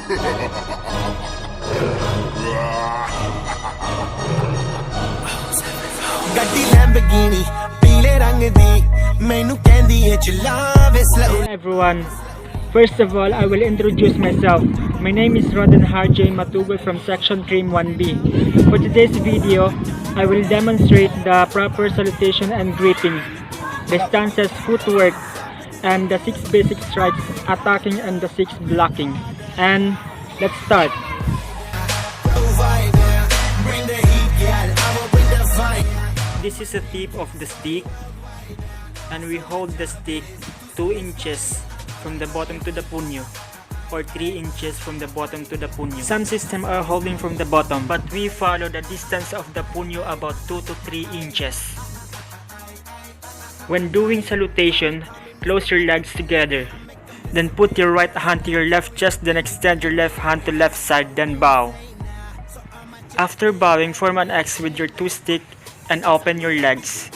Hello everyone. First of all, I will introduce myself. My name is Rodenhar J from section CRIM 1B. For today's video, I will demonstrate the proper salutation and greeting, the stances, footwork, and the 6 basic strikes, attacking, and the 6 blocking. And let's start. This is the tip of the stick, and we hold the stick 2 inches from the bottom to the punyo, or 3 inches from the bottom to the punyo. Some systems are holding from the bottom, but we follow the distance of the punyo about 2 to 3 inches. When doing salutation, close your legs together. Then put your right hand to your left chest, then extend your left hand to left side, then bow. After bowing, form an X with your 2 sticks and open your legs.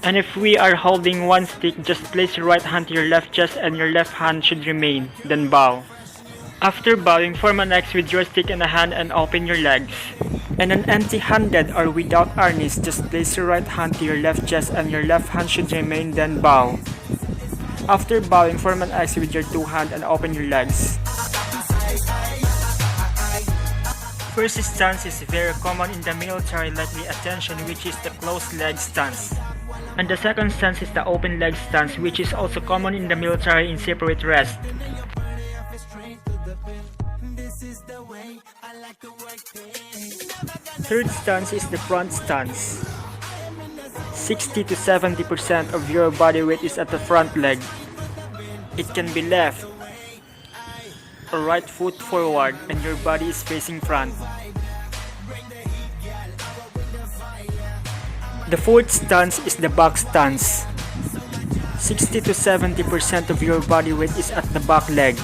And if we are holding 1 stick, just place your right hand to your left chest and your left hand should remain, then bow. After bowing, form an X with your stick in a hand and open your legs. And an empty-handed or without harness, just place your right hand to your left chest and your left hand should remain, then bow. After bowing, form an X with your 2 hands and open your legs. First stance is very common in the military, like the attention, which is the closed leg stance. And the second stance is the open leg stance, which is also common in the military in separate rest. Third stance is the front stance. 60 to 70% of your body weight is at the front leg. It can be left or right foot forward and your body is facing front. The fourth stance is the back stance. 60 to 70% of your body weight is at the back leg.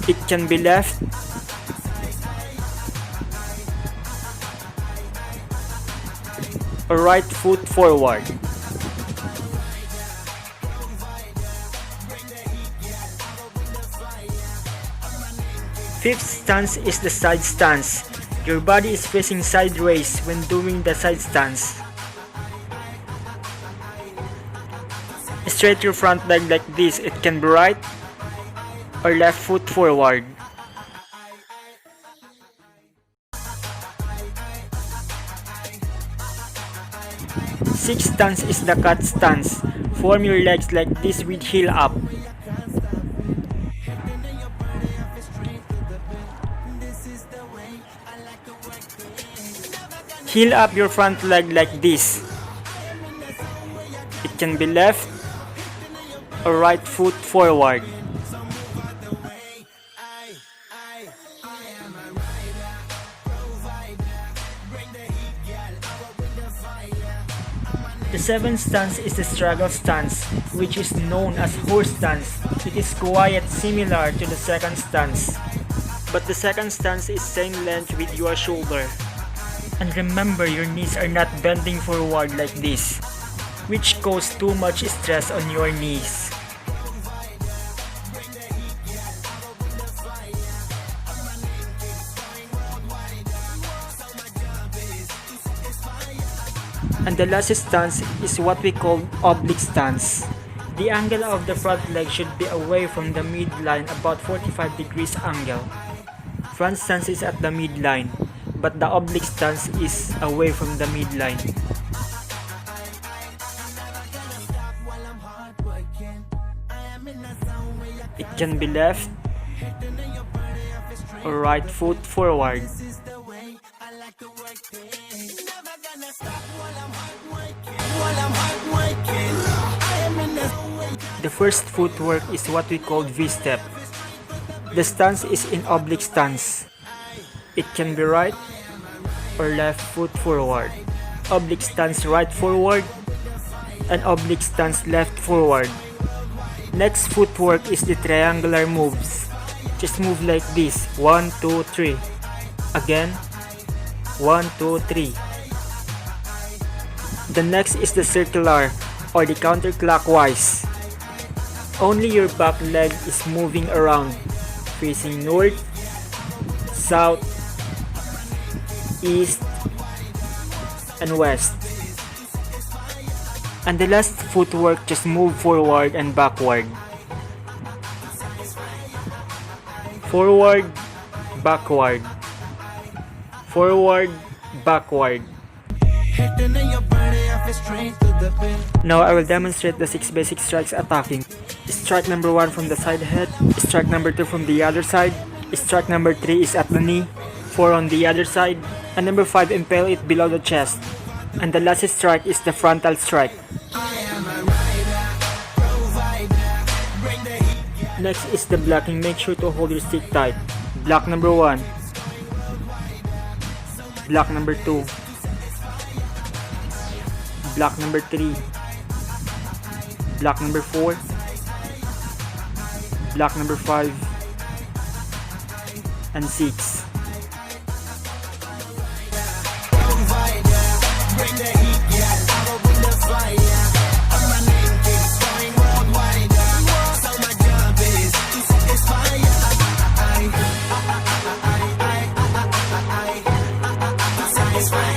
It can be left or right foot forward. Fifth stance is the side stance. Your body is facing sideways when doing the side stance. Straight your front leg like this. It can be right or left foot forward. Sixth stance is the cat stance. Form your legs like this with heel up. Heel up your front leg like this. It can be left or right foot forward. The seventh stance is the struggle stance, which is known as horse stance. It is quite similar to the second stance, but the second stance is same length with your shoulder. And remember, your knees are not bending forward like this, which causes too much stress on your knees. And the last stance is what we call oblique stance. The angle of the front leg should be away from the midline, about 45 degrees angle. Front stance is at the midline, but the oblique stance is away from the midline. It can be left or right foot forward. The first footwork is what we call V-step. The stance is in oblique stance. It can be right or left foot forward. Oblique stance right forward and oblique stance left forward. Next footwork is the triangular moves. Just move like this. 1, 2, 3. Again. 1, 2, 3. The next is the circular or the counterclockwise. Only your back leg is moving around, facing north, south, east, and west. And the last footwork, just move forward and backward. Forward, backward. Forward, backward. Now I will demonstrate the 6 basic strikes attacking. Strike number 1 from the side head, strike number 2 from the other side, strike number 3 is at the knee, 4 on the other side, and number 5 impale it below the chest. And the last strike is the frontal strike. Next is the blocking. Make sure to hold your stick tight. Block number 1, block number 2, block number 3, block number 4, block number 5, and 6. It's fine.